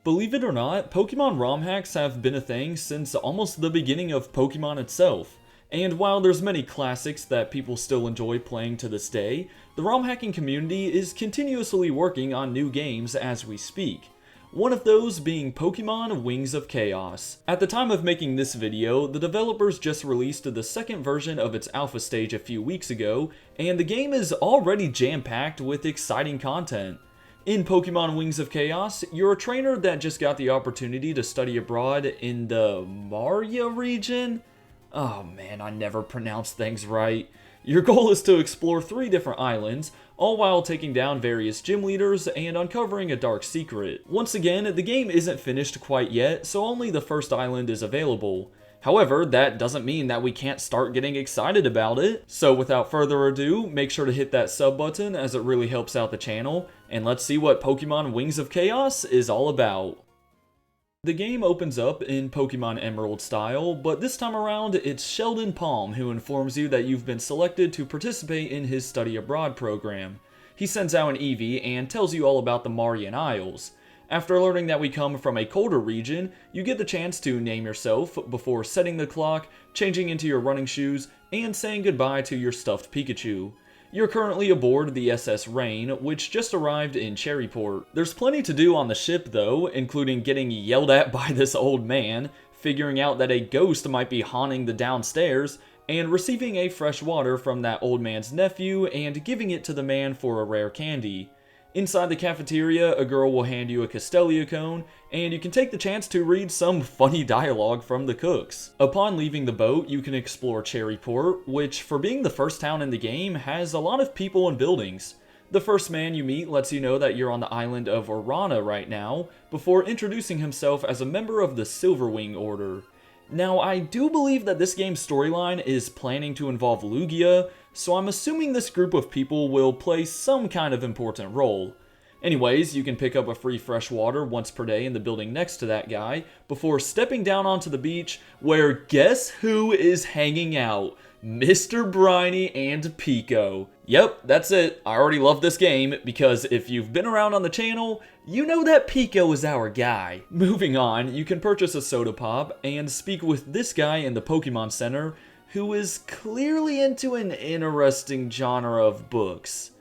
Believe it or not, Pokemon ROM hacks have been a thing since almost the beginning of Pokemon itself. And while there's many classics that people still enjoy playing to this day, the ROM hacking community is continuously working on new games as we speak. One of those being Pokemon Wings of Chaos. At the time of making this video, the developers just released the second version of its alpha stage a few weeks ago, and the game is already jam-packed with exciting content. In Pokemon Wings of Chaos, you're a trainer that just got the opportunity to study abroad in the Maria region? Oh man, I never pronounce things right. Your goal is to explore 3 different islands, all while taking down various gym leaders and uncovering a dark secret. Once again, the game isn't finished quite yet, so only the first island is available. However, that doesn't mean that we can't start getting excited about it. So without further ado, make sure to hit that sub button as it really helps out the channel, and let's see what Pokemon Wings of Chaos is all about. The game opens up in Pokemon Emerald style, but this time around it's Sheldon Palm who informs you that you've been selected to participate in his study abroad program. He sends out an Eevee and tells you all about the Marian Isles. After learning that we come from a colder region, you get the chance to name yourself before setting the clock, changing into your running shoes, and saying goodbye to your stuffed Pikachu. You're currently aboard the SS Rain, which just arrived in Cherryport. There's plenty to do on the ship though, including getting yelled at by this old man, figuring out that a ghost might be haunting the downstairs, and receiving a fresh water from that old man's nephew and giving it to the man for a rare candy. Inside the cafeteria, a girl will hand you a Castelia cone, and you can take the chance to read some funny dialogue from the cooks. Upon leaving the boat, you can explore Cherryport, which, for being the first town in the game, has a lot of people and buildings. The first man you meet lets you know that you're on the island of Orana right now, before introducing himself as a member of the Silverwing Order. Now, I do believe that this game's storyline is planning to involve Lugia, so I'm assuming this group of people will play some kind of important role. Anyways, you can pick up a free fresh water once per day in the building next to that guy, before stepping down onto the beach, where guess who is hanging out? Mr. Briny and Pico. Yep, that's it. I already love this game, because if you've been around on the channel, you know that Pico is our guy. Moving on, you can purchase a soda pop and speak with this guy in the Pokemon Center, who is clearly into an interesting genre of books.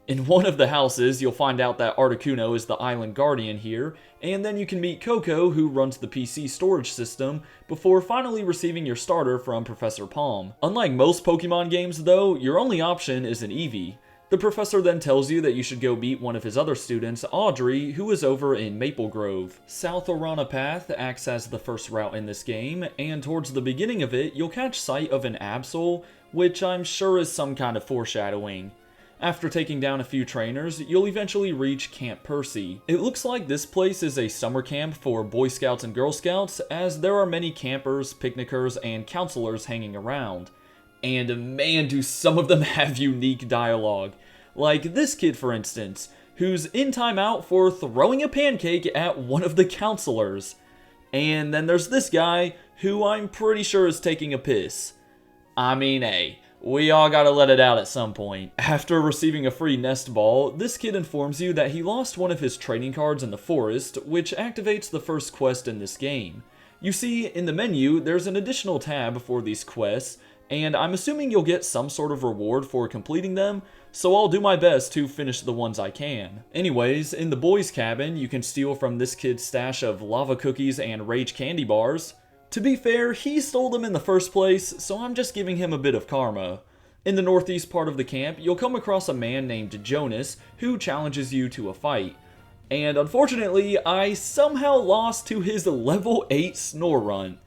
In one of the houses, you'll find out that Articuno is the island guardian here, and then you can meet Coco, who runs the PC storage system, before finally receiving your starter from Professor Palm. Unlike most Pokemon games though, your only option is an Eevee. The professor then tells you that you should go meet one of his other students, Audrey, who is over in Maple Grove. South Orana Path acts as the first route in this game, and towards the beginning of it, you'll catch sight of an Absol, which I'm sure is some kind of foreshadowing. After taking down a few trainers, you'll eventually reach Camp Percy. It looks like this place is a summer camp for Boy Scouts and Girl Scouts, as there are many campers, picnickers, and counselors hanging around. And man, do some of them have unique dialogue. Like this kid, for instance, who's in timeout for throwing a pancake at one of the counselors. And then there's this guy, who I'm pretty sure is taking a piss. I mean, hey, we all gotta let it out at some point. After receiving a free nest ball, this kid informs you that he lost one of his trading cards in the forest, which activates the first quest in this game. You see, in the menu, there's an additional tab for these quests, and I'm assuming you'll get some sort of reward for completing them, so I'll do my best to finish the ones I can. Anyways, in the boys' cabin, you can steal from this kid's stash of lava cookies and rage candy bars. To be fair, he stole them in the first place, so I'm just giving him a bit of karma. In the northeast part of the camp, you'll come across a man named Jonas, who challenges you to a fight. And unfortunately, I somehow lost to his level 8 Snorunt.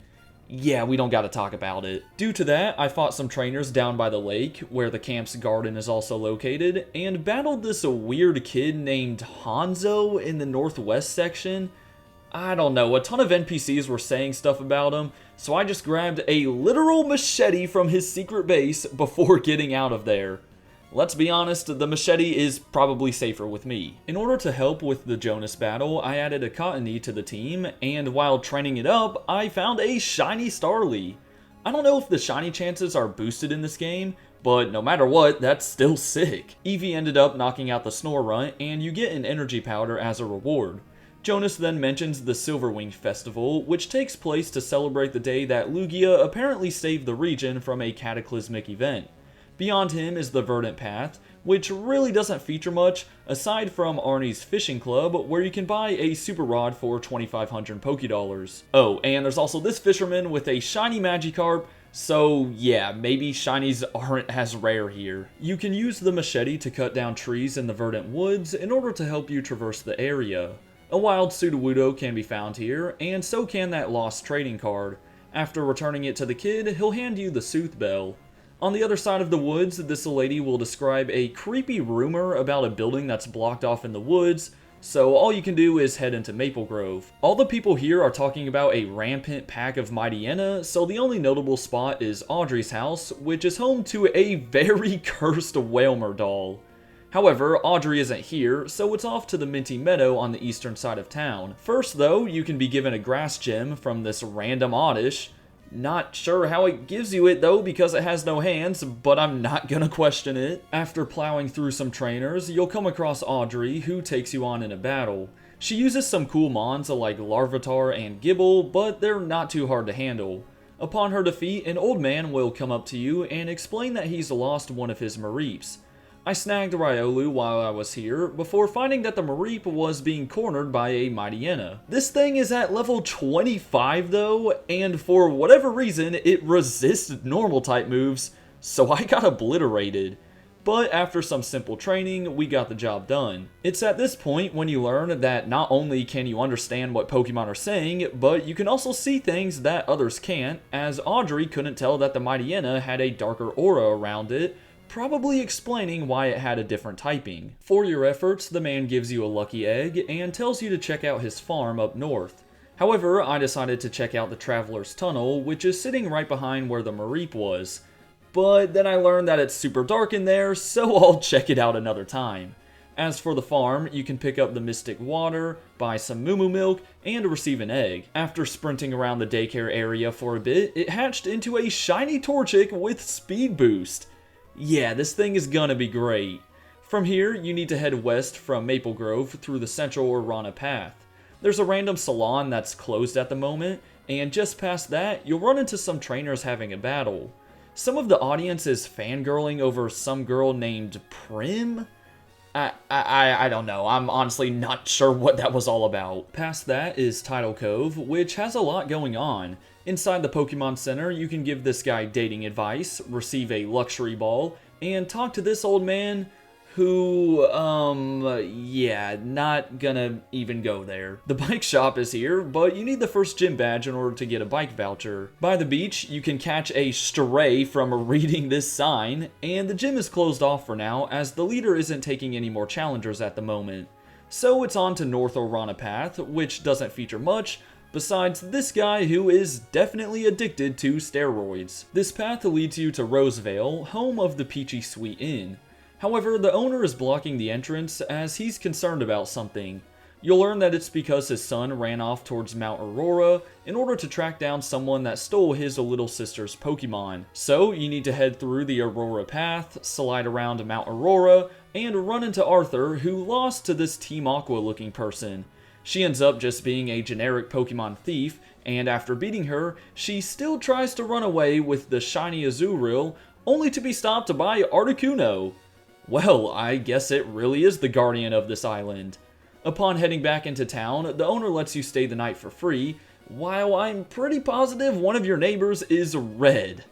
Yeah, we don't gotta talk about it. Due to that, I fought some trainers down by the lake, where the camp's garden is also located, and battled this weird kid named Hanzo in the northwest section. I don't know, a ton of NPCs were saying stuff about him, so I just grabbed a literal machete from his secret base before getting out of there. Let's be honest, the machete is probably safer with me. In order to help with the Jonas battle, I added a Cottonee to the team, and while training it up, I found a shiny Starly. I don't know if the shiny chances are boosted in this game, but no matter what, that's still sick. Eevee ended up knocking out the Snorunt, and you get an energy powder as a reward. Jonas then mentions the Silverwing Festival, which takes place to celebrate the day that Lugia apparently saved the region from a cataclysmic event. Beyond him is the Verdant Path, which really doesn't feature much, aside from Arnie's Fishing Club, where you can buy a Super Rod for 2,500 Pokédollars. Oh, and there's also this fisherman with a shiny Magikarp, so yeah, maybe shinies aren't as rare here. You can use the machete to cut down trees in the Verdant Woods in order to help you traverse the area. A wild Sudowoodo can be found here, and so can that lost trading card. After returning it to the kid, he'll hand you the Sooth Bell. On the other side of the woods, this lady will describe a creepy rumor about a building that's blocked off in the woods, so all you can do is head into Maple Grove. All the people here are talking about a rampant pack of Mightyena, so the only notable spot is Audrey's house, which is home to a very cursed Wailmer doll. However, Audrey isn't here, so it's off to the Minty Meadow on the eastern side of town. First though, you can be given a grass gem from this random Oddish. Not sure how it gives you it though because it has no hands, but I'm not gonna question it. After plowing through some trainers, you'll come across Audrey, who takes you on in a battle. She uses some cool mons like Larvitar and Gible, but they're not too hard to handle. Upon her defeat, an old man will come up to you and explain that he's lost one of his Mareeps. I snagged Riolu while I was here, before finding that the Mareep was being cornered by a Mightyena. This thing is at level 25 though, and for whatever reason, it resists normal type moves, so I got obliterated. But after some simple training, we got the job done. It's at this point when you learn that not only can you understand what Pokemon are saying, but you can also see things that others can't, as Audrey couldn't tell that the Mightyena had a darker aura around it, probably explaining why it had a different typing. For your efforts, the man gives you a lucky egg and tells you to check out his farm up north. However, I decided to check out the Traveler's Tunnel, which is sitting right behind where the Mareep was. But then I learned that it's super dark in there, so I'll check it out another time. As for the farm, you can pick up the Mystic Water, buy some Moo Moo Milk, and receive an egg. After sprinting around the daycare area for a bit, it hatched into a shiny Torchic with Speed Boost. Yeah, this thing is gonna be great. From here, you need to head west from Maple Grove through the Central Orana Path. There's a random salon that's closed at the moment, and just past that, you'll run into some trainers having a battle. Some of the audience is fangirling over some girl named Prim? I don't know, I'm honestly not sure what that was all about. Past that is Tidal Cove, which has a lot going on. Inside the Pokemon Center, you can give this guy dating advice, receive a luxury ball, and talk to this old man who, yeah, not gonna even go there. The bike shop is here, but you need the first gym badge in order to get a bike voucher. By the beach, you can catch a stray from reading this sign, and the gym is closed off for now as the leader isn't taking any more challengers at the moment. So it's on to North Orana Path, which doesn't feature much, besides this guy who is definitely addicted to steroids. This path leads you to Rosevale, home of the Peachy Sweet Inn. However, the owner is blocking the entrance as he's concerned about something. You'll learn that it's because his son ran off towards Mount Aurora in order to track down someone that stole his little sister's Pokemon. So you need to head through the Aurora Path, slide around Mount Aurora, and run into Arthur, who lost to this Team Aqua looking person. She ends up just being a generic Pokemon thief, and after beating her, she still tries to run away with the shiny Azurill, only to be stopped by Articuno. Well, I guess it really is the guardian of this island. Upon heading back into town, the owner lets you stay the night for free, while I'm pretty positive one of your neighbors is red.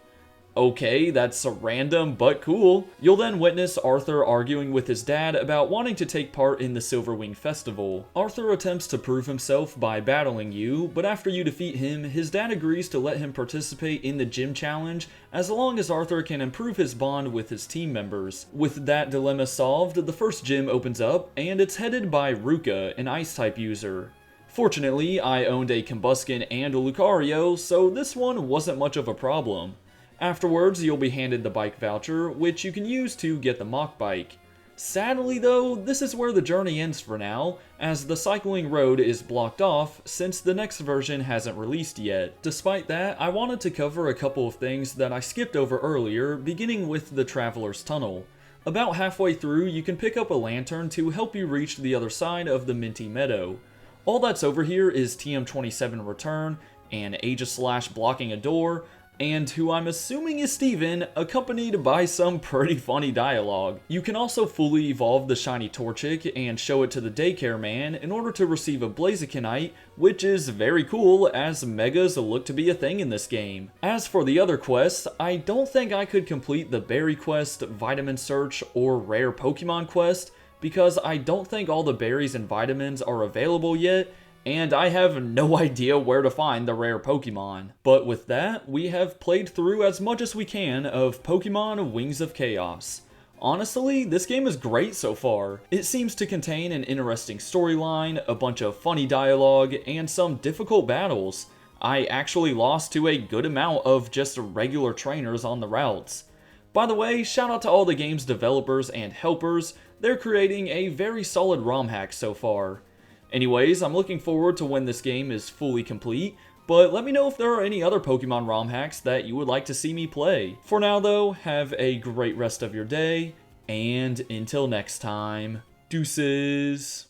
Okay, that's random, but cool. You'll then witness Arthur arguing with his dad about wanting to take part in the Silverwing Festival. Arthur attempts to prove himself by battling you, but after you defeat him, his dad agrees to let him participate in the gym challenge as long as Arthur can improve his bond with his team members. With that dilemma solved, the first gym opens up, and it's headed by Ruka, an Ice-type user. Fortunately, I owned a Combuskin and a Lucario, so this one wasn't much of a problem. Afterwards, you'll be handed the bike voucher, which you can use to get the Mach Bike. Sadly though, this is where the journey ends for now, as the cycling road is blocked off since the next version hasn't released yet. Despite that, I wanted to cover a couple of things that I skipped over earlier, beginning with the Traveler's Tunnel. About halfway through, you can pick up a lantern to help you reach the other side of the Minty Meadow. All that's over here is TM27 Return, and Aegislash blocking a door, and who I'm assuming is Steven, accompanied by some pretty funny dialogue. You can also fully evolve the shiny Torchic and show it to the Daycare Man in order to receive a Blazikenite, which is very cool as Megas look to be a thing in this game. As for the other quests, I don't think I could complete the Berry Quest, Vitamin Search, or Rare Pokemon Quest, because I don't think all the berries and vitamins are available yet, and I have no idea where to find the rare Pokemon. But with that, we have played through as much as we can of Pokemon Wings of Chaos. Honestly, this game is great so far. It seems to contain an interesting storyline, a bunch of funny dialogue, and some difficult battles. I actually lost to a good amount of just regular trainers on the routes. By the way, shout out to all the game's developers and helpers. They're creating a very solid ROM hack so far. Anyways, I'm looking forward to when this game is fully complete, but let me know if there are any other Pokemon ROM hacks that you would like to see me play. For now though, have a great rest of your day, and until next time, deuces!